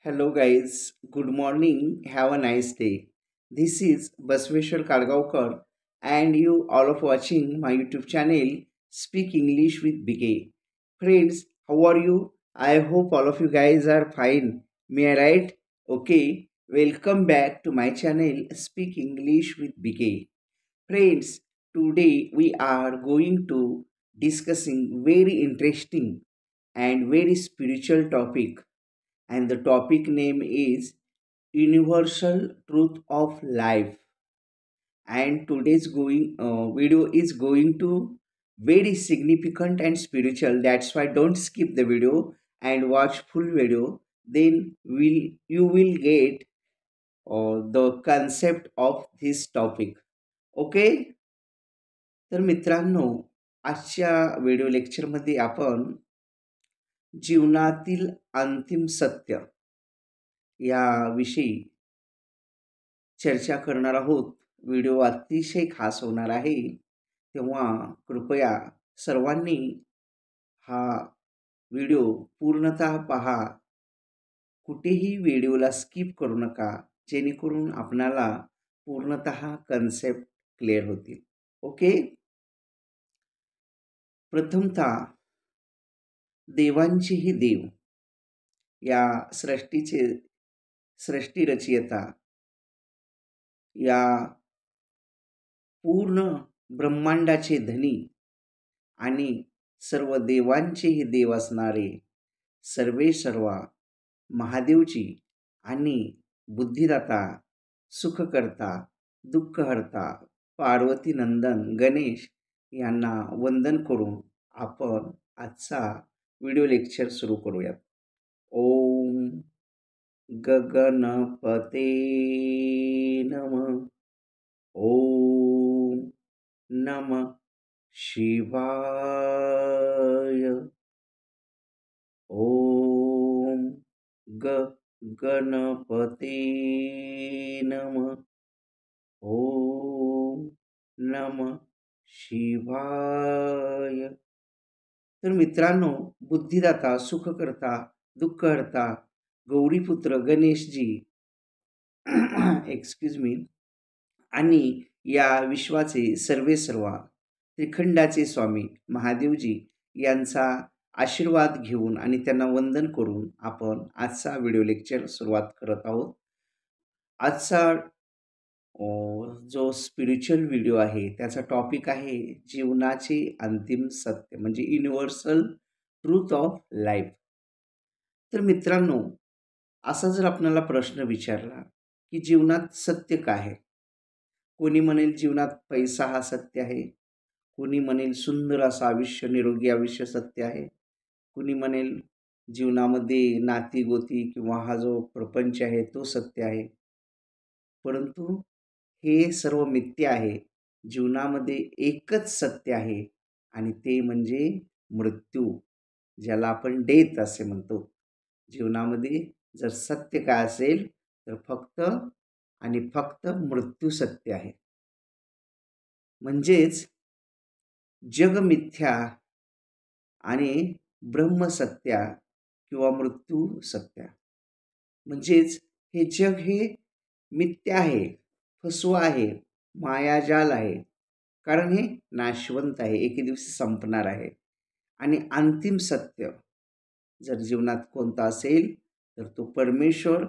Hello, guys. Good morning. Have a nice day. This is Basveshwar Kalgaonkar, and you all of watching my YouTube channel Speak English with BK. Friends, how are you? I hope all of you guys are fine. May I right? Okay. Welcome back to my channel Speak English with BK. Friends, today we are going to discussing very interesting and very spiritual topic, and the topic name is universal truth of life. And today's going video is going to very significant and spiritual. That's why don't skip the video and watch full video. Then will you will get the concept of this topic. Okay. तर मित्रांनो, आजच्या video लेक्चरमध्ये आपण जीवनातील अंतिम सत्य याविषयी चर्चा करणार आहोत. व्हिडिओ अतिशय खास होणार आहे, तेव्हा कृपया सर्वांनी हा व्हिडिओ पूर्णतः पहा. कुठेही व्हिडिओला स्किप करू नका, जेणेकरून आपणाला पूर्णतः कन्सेप्ट क्लिअर होतील. ओके. प्रथमतः देवांचेही देव या सृष्टी रचयिता या पूर्ण ब्रह्मांडाचे धनी आणि सर्व देवांचेही देव असणारे सर्वे सर्वा महादेवजी आणि बुद्धिदाता, सुखकर्ता, दुःखहर्ता, पार्वती नंदन गणेश यांना वंदन करून आपण आजचा व्हिडिओ लेक्चर सुरू करूयात. ओम गगनपते नमः. ओम नमः शिवाय. ओम गणपते नमः. ओम नमः शिवाय. तर मित्रांनो, बुद्धिदाता, सुखकर्ता, दुःखहर्ता, गौरीपुत्र गणेशजी एक्सक्यूज मी आणि या विश्वाचे सर्वे सर्वा त्रिखंडाचे स्वामी महादेवजी यांचा आशीर्वाद घेऊन आणि त्यांना वंदन करून आपण आजचा व्हिडिओ लेक्चर सुरुवात करत आहोत. आजचा जो स्पिरिच्युअल व्हिडिओ आहे त्याचा टॉपिक आहे जीवनाचे अंतिम सत्य, म्हणजे युनिव्हर्सल ट्रूथ ऑफ लाईफ. तर मित्रांनो, असा जर आपल्याला प्रश्न विचारला की जीवनात सत्य काय आहे, कोणी म्हणेल जीवनात पैसा हा सत्य आहे, कोणी म्हणेल सुंदर असं आयुष्य, निरोगी आयुष्य सत्य आहे, कोणी म्हणेल जीवनामध्ये नाती गोती किंवा हा जो प्रपंच आहे तो सत्य आहे. परंतु हे सर्व मिथ्या आहे. जीवनामध्ये एकच सत्य आहे आणि ते म्हणजे मृत्यू, ज्याला आपण डेथ असे म्हणतो. जीवनामध्ये जर सत्य काय असेल तर फक्त आणि फक्त मृत्यू सत्य आहे. म्हणजेच जग मिथ्या आणि ब्रह्म सत्य किंवा मृत्यू सत्य. म्हणजेच हे जग हे मिथ्या आहे, फसवा आहे, मायाजाल आहे, कारण हे नाशवंत आहे, एके दिवशी संपणार आहे. आणि अंतिम सत्य जर जीवनात कोणता असेल तर तो परमेश्वर,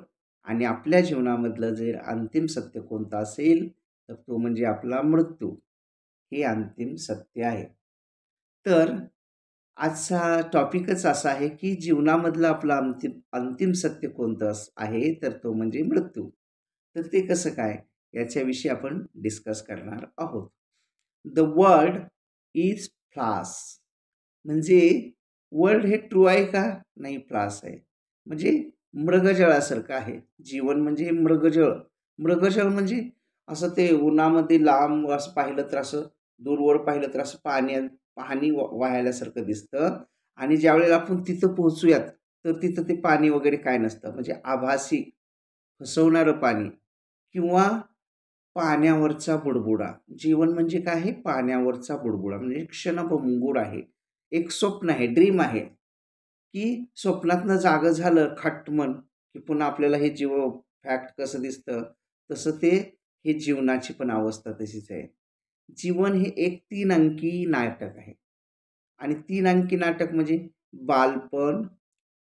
आणि आपल्या जीवनामधलं जर अंतिम सत्य कोणता असेल तर तो म्हणजे आपला मृत्यू. हे अंतिम सत्य आहे. तर आजचा टॉपिकच असा आहे की जीवनामधलं आपलं अंतिम सत्य कोणतं आहे तर तो म्हणजे मृत्यू. तर ते कसं काय याच्याविषयी आपण डिस्कस करणार आहोत. द वर्ल्ड इज फ्लास. म्हणजे वर्ल्ड हे ट्रू आहे का? नाही, फ्लास आहे. म्हणजे मृगजळासारखं आहे. जीवन म्हणजे मृगजळ. मृगजळ म्हणजे असं ते उन्हामध्ये लांब असं पाहिलं तर असं दूरवर पाहिलं तर असं पाणी वाहायल्यासारखं दिसतं, आणि ज्यावेळेला आपण तिथं पोहोचूयात तर तिथं ते पाणी वगैरे काय नसतं. म्हणजे आभासी, फसवणारं पाणी किंवा पाण्यावरचा बुडबुडा. जीवन म्हणजे काय आहे? पाण्यावरचा बुडबुडा. म्हणजे क्षणभंगूर आहे, एक स्वप्न आहे, ड्रीम आहे, की स्वप्नातनं जागं झालं खटमन की पुन्हा आपल्याला हे फॅक्ट कसं दिसतं, तसं ते हे जीवनाची पण अवस्था तशीच आहे. जीवन हे एक 3 अंकी नाटक आहे आणि 3 अंकी नाटक म्हणजे बालपण,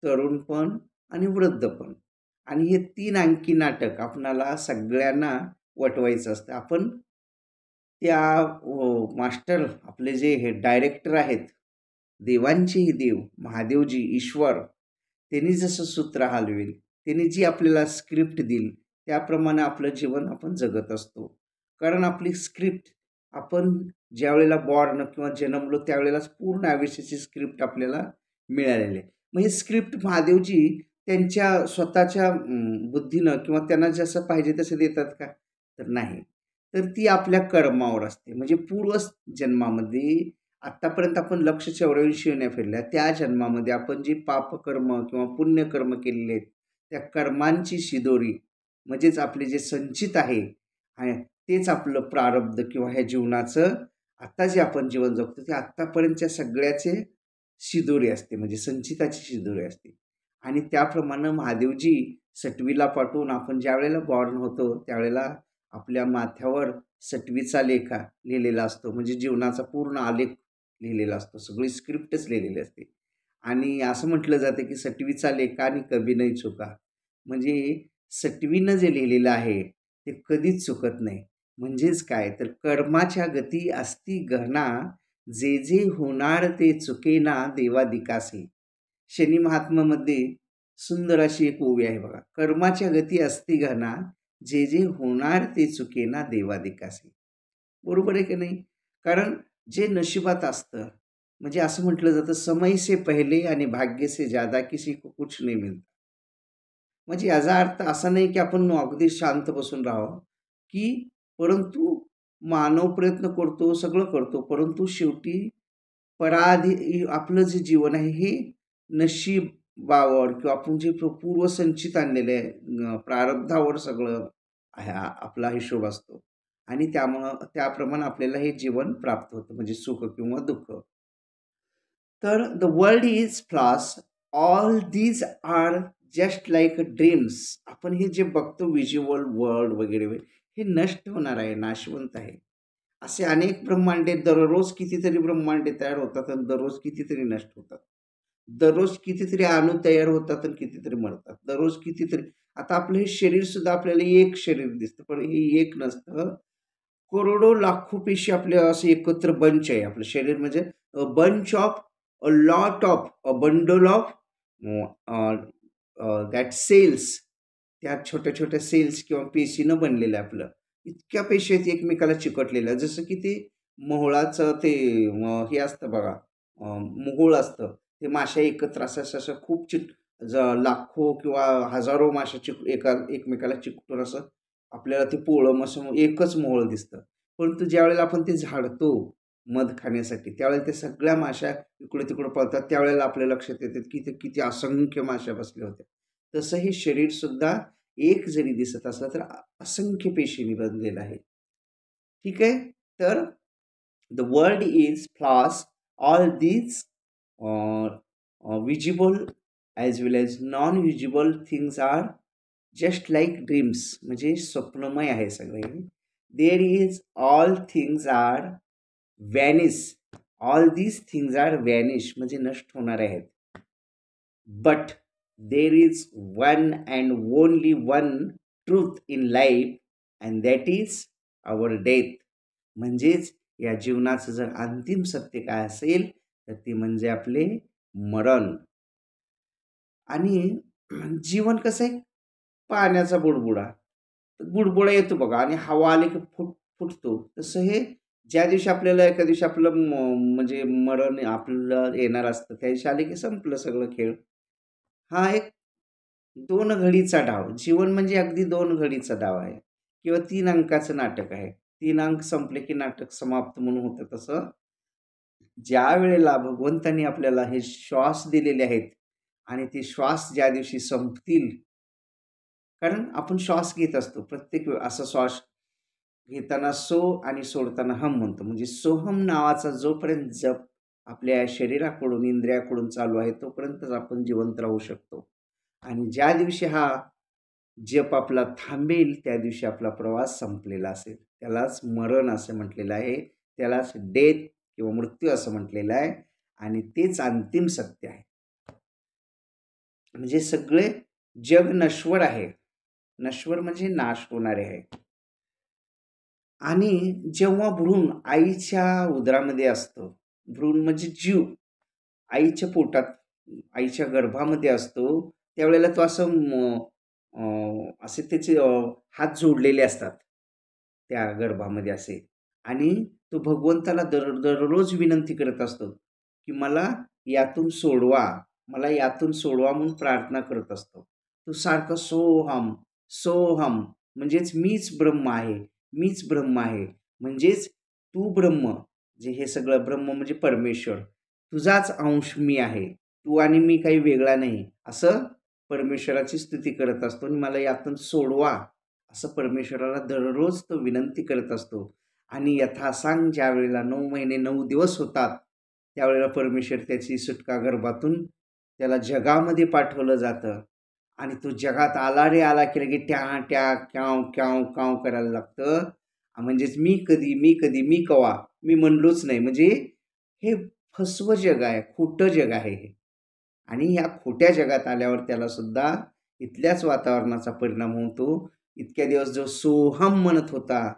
तरुणपण आणि वृद्धपण. आणि हे 3 अंकी नाटक आपणाला सगळ्यांना वटवायचं असतं. आपण त्या मास्टर आपले जे हे डायरेक्टर आहेत, देवांचेही देव, महादेवजी, ईश्वर, त्यांनी जसं सूत्र हलवेल, त्यांनी जी आपल्याला स्क्रिप्ट देईल, त्याप्रमाणे आपलं जीवन आपण जगत असतो. कारण आपली स्क्रिप्ट आपण ज्यावेळेला बॉर्न किंवा जन्मलो त्यावेळेलाच पूर्ण आयुष्याची स्क्रिप्ट आपल्याला मिळालेली आहे. मग ही स्क्रिप्ट महादेवजी त्यांच्या स्वतःच्या बुद्धीनं किंवा त्यांना जसं पाहिजे तसं देतात का? तर नाही. तर ती आपल्या कर्मावर असते. म्हणजे पूर्व जन्मामध्ये आत्तापर्यंत आपण लक्ष 84 योनी फिरल्या. त्या जन्मामध्ये आपण जी पापकर्म किंवा पुण्यकर्म केलेले आहेत, त्या कर्मांची शिदोरी म्हणजेच आपले जे संचित आहे तेच आपलं प्रारब्ध किंवा ह्या जीवनाचं आता जे आपण जीवन जगतो ते आत्तापर्यंतच्या सगळ्याचे शिदोरी असते, म्हणजे संचिताची शिदोरी असते. आणि त्याप्रमाणे महादेवजी सटवीला पाठवून आपण ज्यावेळेला बॉर्न होतो त्यावेळेला आपल्या माथ्यावर सटवीचा लेखा लिहिलेला असतो, म्हणजे जीवनाचा पूर्ण आलेख लिहिलेला असतो, सगळी स्क्रिप्टच लिहिलेली असते. आणि असं म्हटलं जातं की सटवीचा लेखा आणि कभी नाही चुका. म्हणजे सटवीनं जे लिहिलेलं आहे ते कधीच चुकत नाही. म्हणजेच काय, तर कर्माच्या गती असती गहना, जे जे होणार ते चुकेना देवादिकासे. शनी महात्म्यामध्ये सुंदर अशी एक ओवी आहे बघा. कर्माच्या गती असती गहना, जे जे होणार ते चुकेना देवादिकासे. बरोबर आहे की नाही? कारण जे नशिबात असतं, म्हणजे असं म्हटलं जातं, समय से पहले आणि भाग्य से ज्यादा किसी को कुछ नहीं मिलता. म्हणजे याचा अर्थ असा नाही की आपण अगदी शांत बसून राहावं, की परंतु मानव प्रयत्न करतो, सगळं करतो, परंतु शेवटी आपलं जे जीवन आहे हे नशिबावर किंवा आपण जे पूर्वसंचित आणलेलं आहे प्रारब्धावर सगळं आपला हिशोब असतो. आणि त्याप्रमाणे आपल्याला हे जीवन प्राप्त होतं, म्हणजे सुख किंवा दुःख. तर the world is false, all these are just like dreams. आपण हे जे बघतो व्हिज्युअल वर्ल्ड वगैरे हे नष्ट होणार आहे, नाशवंत आहे. असे अनेक ब्रह्मांडे, दररोज कितीतरी ब्रह्मांडे तयार होतात आणि दररोज कितीतरी नष्ट होतात. दररोज कितीतरी अणू तयार होतात आणि कितीतरी मरतात. दररोज कितीतरी, आता आपलं हे शरीर सुद्धा आपल्याला एक शरीर दिसतं, पण हे एक नसतं. करोडो लाखो पेशी आपल्या असं एकत्र बंच आहे आपलं शरीर, म्हणजे bunch of a lot of a bundle of that cells. त्या छोट्या छोट्या सेल्स किंवा पेशीनं बनलेलं आहे आपलं. इतक्या पेशी आहेत एकमेकाला चिकटलेल्या, जसं की ते मोहोळाचं ते हे असतं बघा, मोहोळ असतं, ते माश्या एकत्र असं खूप लाखो किंवा हजारो माश्या एकमेकाला चिकटून असं आपल्याला ते पोळं असं एकच मोहोळ दिसतं. परंतु ज्यावेळेला आपण ते झाडतो मध खाण्यासाठी, त्यावेळेला ते सगळ्या माश्या इकडे तिकडे पळतात. त्यावेळेला आपल्या लक्षात येते की ते किती असंख्य माश्या बसल्या होत्या. तसं हे शरीर सुद्धा एक जरी दिसत असलं तर असंख्य पेशींनी बनलेलं आहे. ठीक आहे. तर the world is false, all these visible as well as non visible things are just like dreams. म्हणजे स्वप्नमय आहे सगळे. There is all things are vanish, all these things are vanish म्हणजे नष्ट होणारे आहेत. But there is one and only one truth in life, and that is our death. म्हणजेच या जीवनाचं जर अंतिम सत्य काय असेल तर ते म्हणजे आपले मरण. आणि जीवन कसं आहे, पाण्याचा बुडबुडा. बुडबुडा येतो बघा आणि हवा आली की फुटतो. तसं हे ज्या दिवशी आपल्याला एका दिवशी आपलं म्हणजे मरण आपलं येणार असतं, त्या दिवशी आले की संपलं सगळं खेळ. हा एक 2 घडीचा डाव. जीवन म्हणजे अगदी 2 घडीचा डाव आहे किंवा 3 अंकाचं नाटक आहे. 3 अंक संपले की नाटक समाप्त म्हणून होतं. तसं ज्या वेळेला भगवंतांनी आपल्याला हे श्वास दिलेले आहेत आणि ते श्वास ज्या दिवशी संपतील, कारण आपण श्वास घेत असतो प्रत्येक वेळ, असा श्वास घेताना सो आणि सोडताना हम म्हणतो. म्हणजे सोहम नावाचा जोपर्यंत जप आपल्या शरीराकडून इंद्रियाकडून चालू आहे तोपर्यंतच आपण जिवंत राहू शकतो. आणि ज्या दिवशी हा जप आपला थांबेल त्या दिवशी आपला प्रवास संपलेला असेल. त्यालाच मरण असं म्हटलेलं आहे. त्यालाच डेथ किंवा मृत्यू असं म्हटलेलं आहे आणि तेच अंतिम सत्य आहे. म्हणजे सगळे जग नश्वर आहे. नश्वर म्हणजे नाश होणारे आहे. आणि जेव्हा भ्रूण आईच्या उदरामध्ये असतो, भ्रूण म्हणजे जीव आईच्या पोटात, आईच्या गर्भामध्ये असतो, त्यावेळेला तो असं असे त्याचे हात जोडलेले असतात त्या गर्भामध्ये असे. आणि तो भगवंताला दररोज विनंती करत असतो, की मला यातून सोडवा, मला यातून सोडवा म्हणून प्रार्थना करत असतो. तो सारखं सोहम, सोहम म्हणजेच मीच ब्रह्म आहे, मीच ब्रह्म आहे. म्हणजेच तू ब्रह्म, जे हे सगळं ब्रह्म म्हणजे परमेश्वर, तुझाच अंश मी आहे. तू आणि मी काही वेगळा नाही. असं परमेश्वराची स्तुती करत असतो आणि मला यातून सोडवा, असं परमेश्वराला दररोज तो विनंती करत असतो. आणि यथासांग ज्या वेळेला 9 महिने 9 दिवस होतात, त्यावेळेला परमेश्वर त्याची सुटका गर्भातून त्याला जगामध्ये पाठवलं जातं. आणि तो जगात आला रे आला की लगे ट्या ट्या क्याव क्याव काव करायला लागतं. म्हणजेच मी कधी, मी कधी, मी कवा, मी म्हणलोच नाही. म्हणजे हे फसवं जग आहे, खोटं जग आहे हे. आणि ह्या खोट्या जगात आल्यावर त्याला सुद्धा इथल्याच वातावरणाचा परिणाम होतो. इतक्या दिवस जो सोहम म्हणत होता,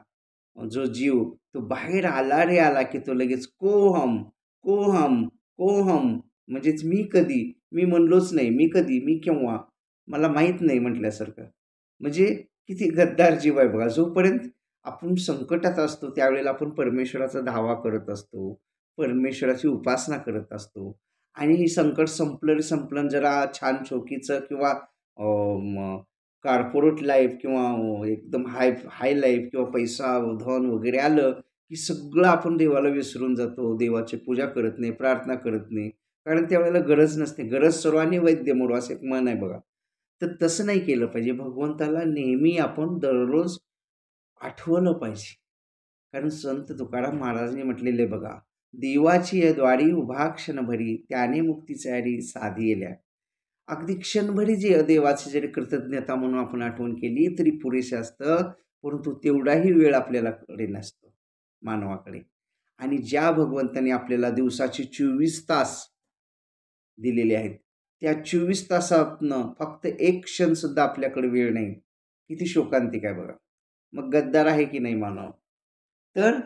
जो जीव, तो बाहेर आला रे आला की तो लगेच कोहम, कोहम, कोहम म्हणजेच मी कधी, मी म्हणलोच नाही, मी कधी, मी केव्हा, मला माहीत नाही म्हटल्यासारखं. म्हणजे किती गद्दार जीव आहे बघा. जोपर्यंत आपण संकटात असतो त्यावेळेला आपण परमेश्वराचा धावा करत असतो, परमेश्वराची उपासना करत असतो. आणि संकट संपलं रे संपलं, जरा छान शोकीचं किंवा कॉर्पोरेट लाईफ किंवा एकदम हाय लाईफ किंवा पैसा, धन वगैरे आलं, की सगळं आपण देवाला विसरून जातो. देवाची पूजा करत नाही, प्रार्थना करत नाही. कारण त्यावेळेला गरज नसते. गरज सर्वांनी वैद्य मोडो असं एक म्हण आहे बघा. तर तसं नाही केलं पाहिजे. भगवंताला नेहमी आपण दररोज आठवलं पाहिजे. कारण संत तुकाराम महाराजांनी म्हटलेले बघा, देवाची या द्वारी उभा क्षणभरी, त्याने मुक्तीची हरी साधियल्या. अगदी क्षणभरी जे देवाची जरी कृतज्ञता म्हणून आपण आठवण केली तरी पुरेसे असतं. परंतु तेवढाही वेळ आपल्याकडे नसतो मानवाकडे. आणि ज्या भगवंताने आपल्याला दिवसाचे 24 तास दिलेले आहेत, त्या 24 तासातनं फक्त एक क्षण सुद्धा आपल्याकडे वेळ नाही. किती शोकांतिक आहे बघा. मग गद्दार आहे की नाही मानव? तर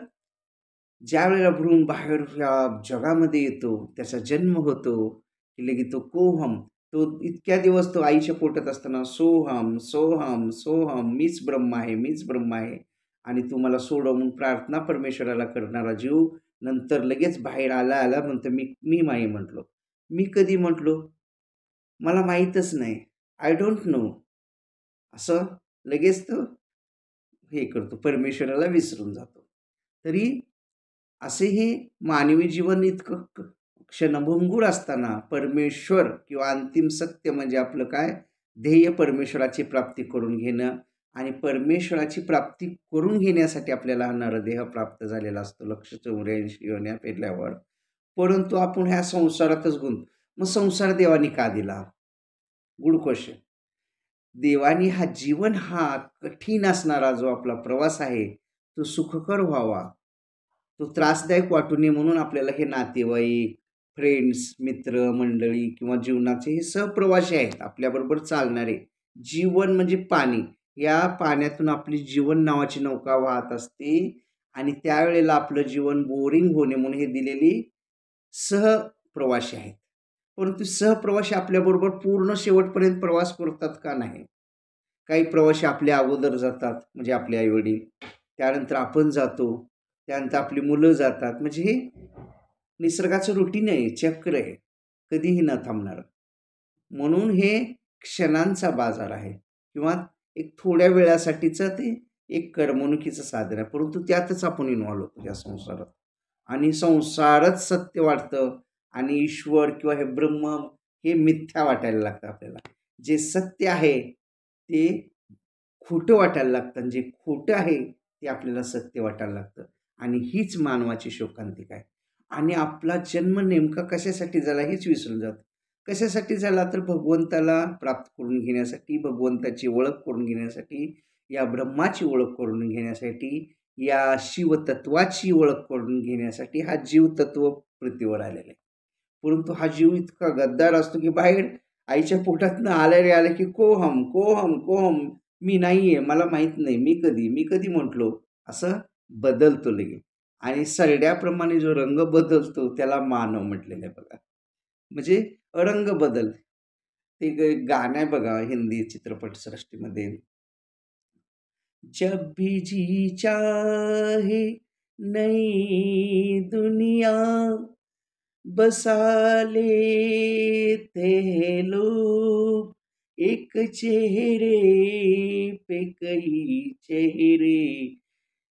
ज्यावेळेला भ्रूण बाहेर या जगामध्ये येतो, त्याचा जन्म होतो, की लगेच तो कोहम, तो इतक्या दिवस तो आईच्या पोटात असताना सोहम, सोहम, सोहम, मीच ब्रह्म आहे, मीच ब्रह्म आहे. आणि तू मला सोडव म्हणून प्रार्थना परमेश्वराला करणारा जीव नंतर लगेच बाहेर आला आला म्हणतो मी माई म्हटलो. मी कधी म्हटलो? मला माहीतच नाही. I don't know. असं लगेच तो हे करतो, परमेश्वराला विसरून जातो. तरी असे हे मानवी जीवन इतकं क्षणभंगूर असताना परमेश्वर किंवा अंतिम सत्य म्हणजे आपलं काय, ध्येय परमेश्वराची प्राप्ती करून घेणं. आणि परमेश्वराची प्राप्ती करून घेण्यासाठी आपल्याला हा नरदेह प्राप्त झालेला असतो 184 योन्या पेरल्यावर. परंतु आपण ह्या संसारातच मग संसार देवानी का दिला? Good question. देवानी हा जीवन हा कठीण असणारा जो आपला प्रवास आहे तो सुखकर व्हावा, तो त्रासदायक वाटू नये म्हणून आपल्याला हे नातेवाईक, फ्रेंड्स, मित्र मंडळी किंवा जीवनाचे हे सहप्रवासी आहेत आपल्याबरोबर चालणारे. जीवन म्हणजे पाणी. या पाण्यातून आपली जीवन नावाची नौका वाहत असते आणि त्यावेळेला आपलं जीवन बोरिंग होणे म्हणून हे दिलेली सहप्रवासी आहेत. परंतु सहप्रवासी आपल्याबरोबर पूर्ण शेवटपर्यंत प्रवास करतात का? नाही. काही प्रवासी आपल्या अगोदर जातात, म्हणजे आपले आई-वडील. त्यानंतर आपण जातो. त्यानंतर आपली मुलं जातात. म्हणजे हे निसर्गाचं रुटीन आहे, चक्र आहे. कधीही न थांबणारं. म्हणून हे क्षणांचा बाजार आहे किंवा एक थोड्या वेळासाठीचं ते एक करमणुकीचं साधन आहे. परंतु त्यातच आपण इन्व्हॉल्व होतो या संसारात. आणि संसारच सत्य वाटतं आणि ईश्वर किंवा हे ब्रह्म हे मिथ्या वाटायला लागतं आपल्याला. जे सत्य आहे ते खोटं वाटायला लागतं आणि जे खोटं आहे ते आपल्याला सत्य वाटायला लागतं. आणि हीच मानवाची शोकांतिका आहे. आणि आपला जन्म नेमका कशासाठी झाला हेच विसरून जातो. कशासाठी झाला तर भगवंताला प्राप्त करून घेण्यासाठी, भगवंताची ओळख करून घेण्यासाठी, या ब्रह्माची ओळख करून घेण्यासाठी, या शिवतत्वाची ओळख करून घेण्यासाठी हा जीवतत्व पृथ्वीवर आलेला आहे. परंतु हा जीव इतका गद्दार असतो की बाहेर आईच्या पोटातनं आलं की कोहम कोहम कोहम, मी नाहीये, मला माहित नाही, मी कधी म्हटलो, असं बदलतो लगे. आणि सरड्याप्रमाणे जो रंग बदलतो त्याला मानव म्हटलेलं आहे बघा. म्हणजे रंग बदल. ते गाणं आहे बघा हिंदी चित्रपटसृष्टीमध्ये, जब भी जी चाहे नई दुनिया बसा लेते हैं लोग, एक चेहरे पे कई चेहरे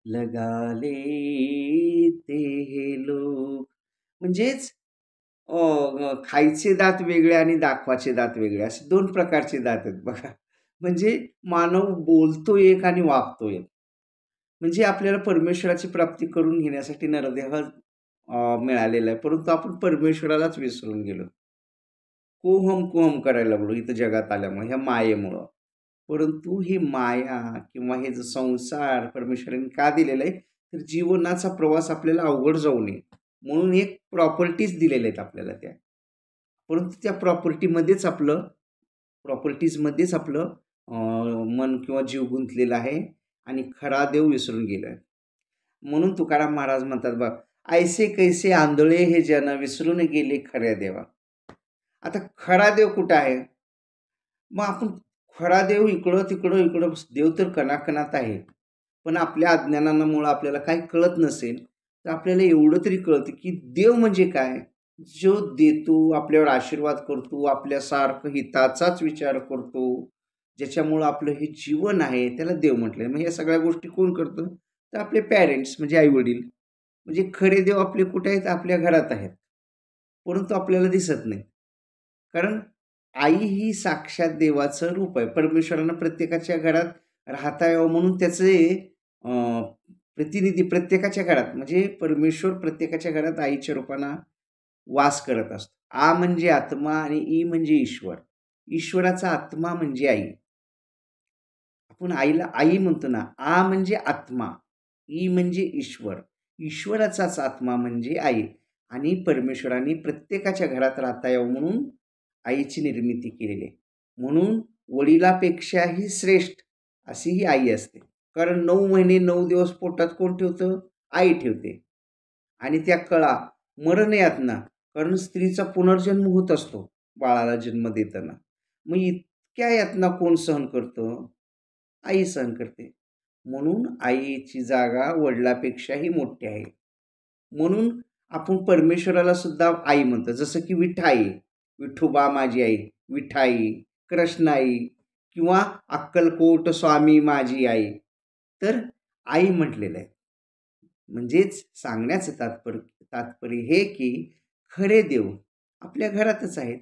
लगा लेते हैं लोग. म्हणजेच खायचे दात वेगळे आणि दाखवायचे दात वेगळे, असे दोन प्रकारचे दात आहेत बघा. म्हणजे मानव बोलतो एक आणि वागतो एक. म्हणजे आपल्याला परमेश्वराची प्राप्ती करून घेण्यासाठी नरदेह मिळालेला आहे, परंतु आपण परमेश्वरालाच विसरून गेलो. कोहम कोहम करायला लागलो इथं जगात आल्यामुळे, ह्या मायेमुळं. परंतु ही माया किंवा हे जो संसार परमेश्वराने का दिलेला आहे, तर जीवनाचा प्रवास आपल्याला अवघड जाऊ नये म्हणून एक प्रॉपर्टीज दिलेल्या आहेत आपल्याला त्या. परंतु त्या प्रॉपर्टीजमध्येच आपलं मन किंवा जीव गुंतलेला आहे आणि खरा देव विसरून गेला आहे. म्हणून तुकाराम महाराज म्हणतात बघ, ऐसे कैसे आंधळे हे जन विसरून गेले खऱ्या देवा. आता खरा देव कुठं आहे? मग आपण खरा देव इकडं देव तर कणाकणात आहे, पण आपल्या अज्ञानामुळं आपल्याला काही कळत नसेल, तर आपल्याला एवढं तरी कळतं की देव म्हणजे काय? जो देतो, आपल्यावर आशीर्वाद करतो, आपल्यासारखं हिताचाच विचार करतो, ज्याच्यामुळं आपलं हे जीवन आहे त्याला देव म्हटलंय. मग या सगळ्या गोष्टी कोण करतं? तर आपले पॅरेंट्स म्हणजे आई-वडील. म्हणजे खरे देव आपले कुठे आहेत? आपल्या घरात आहेत. परंतु आपल्याला दिसत नाही. कारण आई ही साक्षात देवाचं रूप आहे. परमेश्वरानं प्रत्येकाच्या घरात राहता यावं म्हणून त्याचे प्रतिनिधी प्रत्येकाच्या घरात, म्हणजे परमेश्वर प्रत्येकाच्या घरात आईच्या रूपानं वास करत असतो. आ म्हणजे आत्मा आणि ई म्हणजे ईश्वर. ईश्वराचा आत्मा म्हणजे आई. आपण आईला आई म्हणतो ना. आ म्हणजे आत्मा, ई म्हणजे ईश्वर. ईश्वराचाच आत्मा म्हणजे आई. आणि परमेश्वराने प्रत्येकाच्या घरात राहता यावं म्हणून आईची निर्मिती केलेली आहे. म्हणून वडिलापेक्षाही श्रेष्ठ अशी ही आई असते. कारण 9 महिने 9 दिवस पोटात कोण ठेवतं? आई ठेवते. आणि त्या कळा, मरण यातना, कारण स्त्रीचा पुनर्जन्म होत असतो बाळाला जन्म देताना. मग इतक्या यातना कोण सहन करतं? आई सहन करते. म्हणून आईची जागा वडिलापेक्षाही मोठी आहे. म्हणून आपण परमेश्वराला सुद्धा आई म्हणतो. जसं की विठाई, विठोबा माझी आई, विठाई, कृष्णाई किंवा अक्कलकोट स्वामी माझी आई. तर आई म्हटलेलं आहे. म्हणजेच सांगण्याचं तात्पर्य हे की खरे देव आपल्या घरातच आहेत.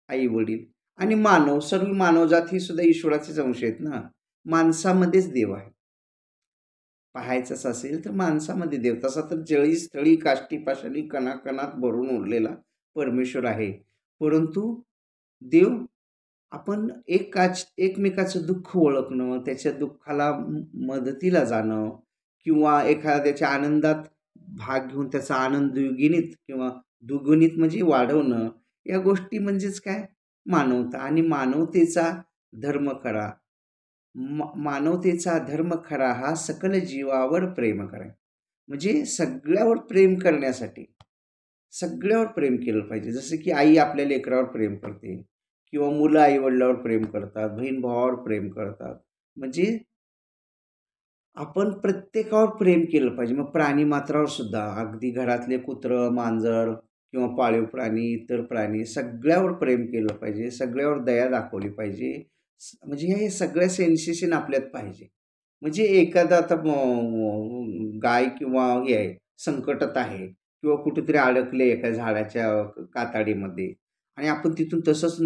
आई वडील आणि मानव, सर्व मानवजात ही सुद्धा ईश्वराचेच अंश आहेत ना. माणसामध्येच देव आहे. पाहायचंच असेल तर माणसामध्ये देव, तसा तर जळी स्थळी काष्टी पाषाणी कणाकणात भरून उरलेला परमेश्वर आहे. परंतु देव, आपण एकमेकाचं दुःख ओळखणं, त्याच्या दुःखाला मदतीला जाणं किंवा एखाद्याच्या आनंदात भाग घेऊन त्याचा आनंद द्विगुणित किंवा दुगुणित म्हणजे वाढवणं, या गोष्टी म्हणजेच काय? मानवता. आणि मानवतेचा धर्म खरा हा सकल जीवावर प्रेम करा. म्हणजे सगळ्यावर प्रेम केलं पाहिजे. जसं की आई आपल्या लेकरावर प्रेम करते किंवा मुलं आई वडिलावर प्रेम करतात, बहीण भावावर प्रेम करतात. म्हणजे आपण प्रत्येकावर प्रेम केलं पाहिजे. मग प्राणी मात्रावर सुद्धा, अगदी घरातले कुत्रं, मांजर किंवा पाळीव प्राणी, इतर प्राणी सगळ्यावर प्रेम केलं पाहिजे, सगळ्यावर दया दाखवली पाहिजे. म्हणजे हे सगळ्या सेन्सेशन आपल्यात पाहिजे. म्हणजे एखादा आता गाय किंवा हे आहे, संकटात आहे किंवा कुठेतरी अडकले एका झाडाच्या कातडीमध्ये आणि आपण तिथून तसंच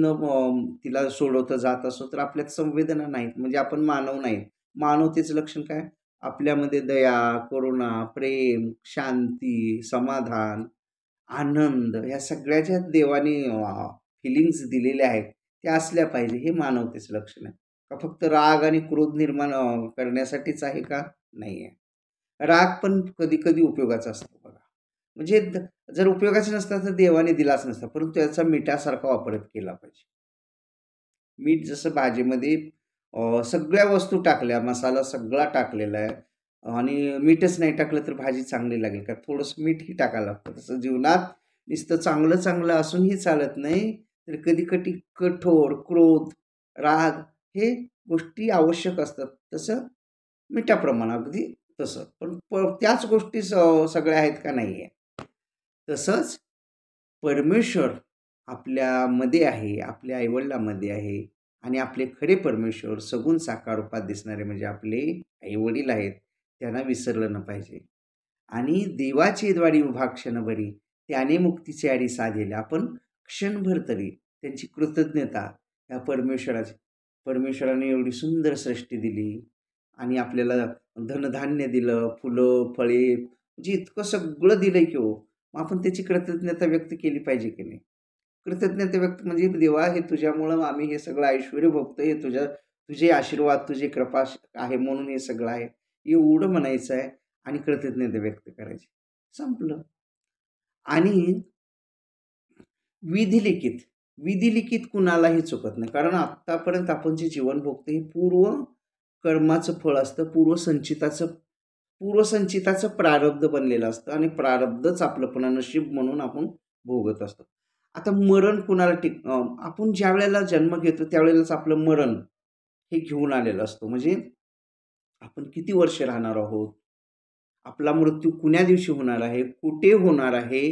तिला सोडवता जात असो, तर आपल्यात संवेदना नाहीत, म्हणजे आपण मानव नाहीत. मानवतेचं लक्षण काय? आपल्यामध्ये दया, करुणा, प्रेम, शांती, समाधान, आनंद ह्या सगळ्याच्या देवाने फिलिंग्स दिलेल्या आहेत त्या असल्या पाहिजे, हे मानवतेचं लक्षण आहे. का फक्त राग आणि क्रोध निर्माण करण्यासाठीच आहे का? नाही आहे. राग पण कधी कधी उपयोगाचा असतो बघा. म्हणजे जर उपयोगाचा नसता तर देवाने दिलाच नसता, परंतु त्याचा मिठासारखा वापर केला पाहिजे. मीठ जसं भाजीमध्ये सगळ्या वस्तू टाकल्या, मसाला सगळा टाकलेला आहे आणि मीठच नाही टाकलं तर भाजी चांगली लागेल का? थोडंसं मीठही टाकायला लागतं. तसं जीवनात नुसतं चांगलं चांगलं असूनही चालत नाही, तर कधी कधी कठोर क्रोध, राग हे गोष्टी आवश्यक असतात. तसं मिठाप्रमाण अगदी तसं. पण त्याच गोष्टी सगळ्या आहेत का? नाही आहे. तसंच परमेश्वर आपल्यामध्ये आहे, आपल्या आईवडिलांमध्ये आहे आणि आपले खरे परमेश्वर सगुण साकार रूपात दिसणारे म्हणजे आपले आईवडील आहेत. त्यांना विसरलं न पाहिजे. आणि देवाची द्वारी उभा क्षणभरी त्याने मुक्तीचे आडी साधेले. आपण क्षणभर तरी त्यांची कृतज्ञता या परमेश्वराने एवढी सुंदर सृष्टी दिली आणि आपल्याला धनधान्य दिलं, फुलं फळे म्हणजे इतकं सगळं दिलंय की हो. मग आपण त्याची कृतज्ञता व्यक्त केली पाहिजे की नाही? कृतज्ञता व्यक्त म्हणजे देवा, हे तुझ्यामुळं आम्ही हे सगळं ऐश्वर्य भोगतो, हे तुझे आशीर्वाद, तुझी कृपा आहे म्हणून हे सगळं आहे, एवढं म्हणायचं आहे आणि कृतज्ञता व्यक्त करायची. संपलं. आणि विधिलिखित विधिलिखित कुणालाही चुकत नाही, कारण आत्तापर्यंत आपण जे जीवन भोगतो हे पूर्व कर्माचं फळ असतं, पूर्वसंचिताचं प्रारब्ध बनलेलं असतं आणि प्रारब्धच आपलं पुन्हा नशीब म्हणून आपण भोगत असतो. आता मरण कुणाला आपण ज्या वेळेला जन्म घेतो त्यावेळेलाच आपलं मरण हे घेऊन आलेलं असतो. म्हणजे आपण किती वर्ष राहणार आहोत, आपला मृत्यू कुण्या दिवशी होणार आहे, कुठे होणार आहे,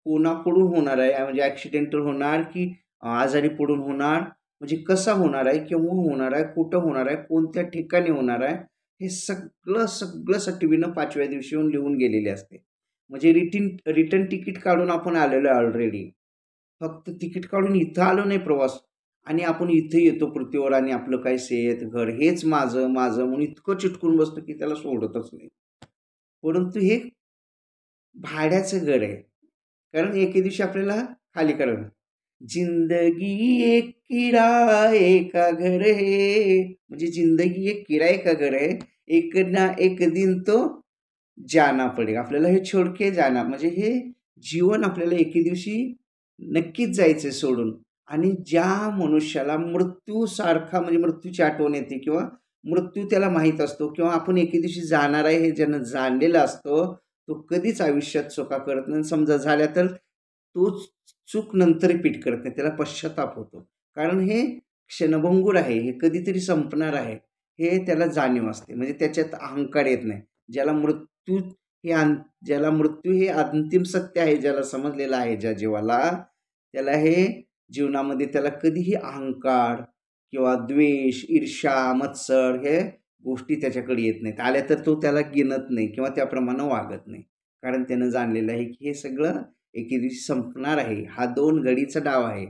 कोणाकडून होणार आहे, म्हणजे ॲक्सिडेंटल होणार की आजारी पडून होणार, म्हणजे कसा होणार आहे, केव्हा होणार आहे, कुठं होणार आहे, कोणत्या ठिकाणी होणार आहे, हे सगळं सगळं सटवीनं 5व्या दिवशी येऊन लिहून गेलेले असते. म्हणजे रिटर्न तिकीट काढून आपण आलेलो आहे ऑलरेडी. फक्त तिकीट काढून इथं आलो नाही प्रवास आणि आपण इथे येतो पृथ्वीवर आणि आपलं काय शेत घर हेच माझं माझं म्हणून इतकं चिटकून बसतो की त्याला सोडतच नाही. परंतु हे भाड्याचं घर आहे, कारण एके दिवशी आपल्याला खाली करावं. जिंदगी एक किराए का घर है, म्हणजे जिंदगी एक किराए का घर है, एक ना एक दिन तो जाना पडेगा. आपल्याला हे छोड के जाना, म्हणजे हे जीवन आपल्याला एके दिवशी नक्कीच जायचं सोडून. आणि ज्या मनुष्याला मृत्यूसारखा म्हणजे मृत्यूची आठवण येते किंवा मृत्यू त्याला माहीत असतो किंवा आपण एके दिवशी जाणार आहे हे ज्यानं जाणलेलं असतं, तो कधीच आयुष्यात चुका करत नाही. समजा झाल्या तर तो चूक नंतर रिपीट करत नाही, त्याला पश्चाताप होतो. कारण हे क्षणभंगूर आहे, हे कधीतरी संपणार आहे, हे त्याला जाणीव असते. म्हणजे त्याच्यात अहंकार येत नाही. ज्याला मृत्यू ज्याला मृत्यू हे अंतिम सत्य आहे, ज्याला समजलेलं आहे ज्या जीवाला, त्याला हे जीवनामध्ये त्याला कधीही अहंकार किंवा द्वेष, ईर्ष्या, मत्सर हे गोष्टी त्याच्याकडे येत नाहीत. आल्या तर तो त्याला गिनत नाही किंवा त्याप्रमाणे वागत नाही. कारण त्यानं जाणलेलं आहे की हे सगळं एके दिवशी संपणार आहे. हा 2 घडीचा डाव आहे.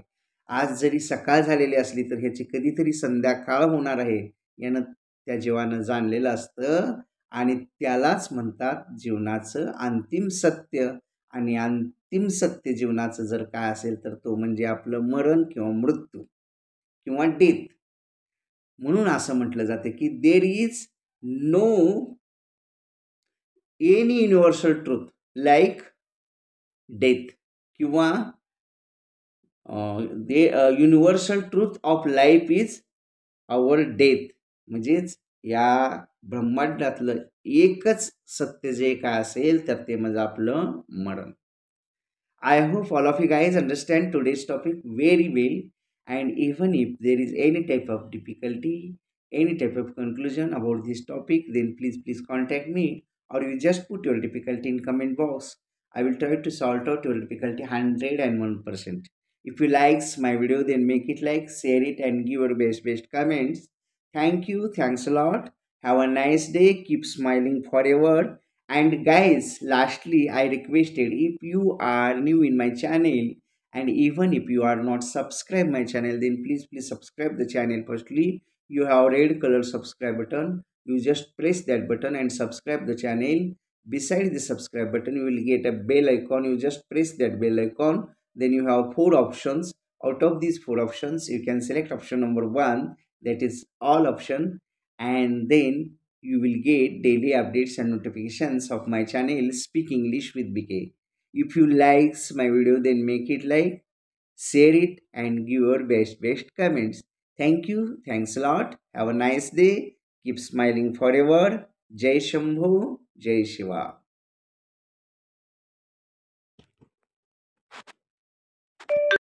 आज जरी सकाळ झालेली असली तर ह्याची कधीतरी संध्याकाळ होणार आहे, यानं त्या जीवानं जाणलेलं असतं आणि त्यालाच म्हणतात जीवनाचं अंतिम सत्य. आणि अंतिम सत्य जीवनाचं जर काय असेल तर तो म्हणजे आपलं मरण किंवा मृत्यू किंवा डेथ. म्हणून असं म्हटलं जातं की there is no any universal truth like death किंवा universal truth of life is our death. म्हणजेच या ब्रह्मांडातलं एकच सत्य जे काय असेल तर ते म्हणजे आपलं मरण. I hope all of you guys understand today's topic very well, and even if there is any type of difficulty, any type of conclusion about this topic, then please contact me, or you just put your difficulty in comment box. I will try to sort out your difficulty 101%. If you likes my video, then make it like, share it, and give your best comments. Thank you. Thanks a lot. Have a nice day. Keep smiling forever. And guys, lastly, I requested, if you are new in my channel and even if you are not subscribe my channel, then please subscribe the channel. Firstly, you have red color subscribe button. You just press that button and subscribe the channel. Beside the subscribe button, you will get a bell icon. You just press that bell icon. Then you have 4 options. Out of these four options, you can select option number one, that is all option, and then you will get daily updates and notifications of my channel Speak English with BK. If you likes my video, then make it like, share it, and give your best comments. Thank you. Thanks a lot. Have a nice day. Keep smiling forever. Jai Shambhu. Jai Shiva.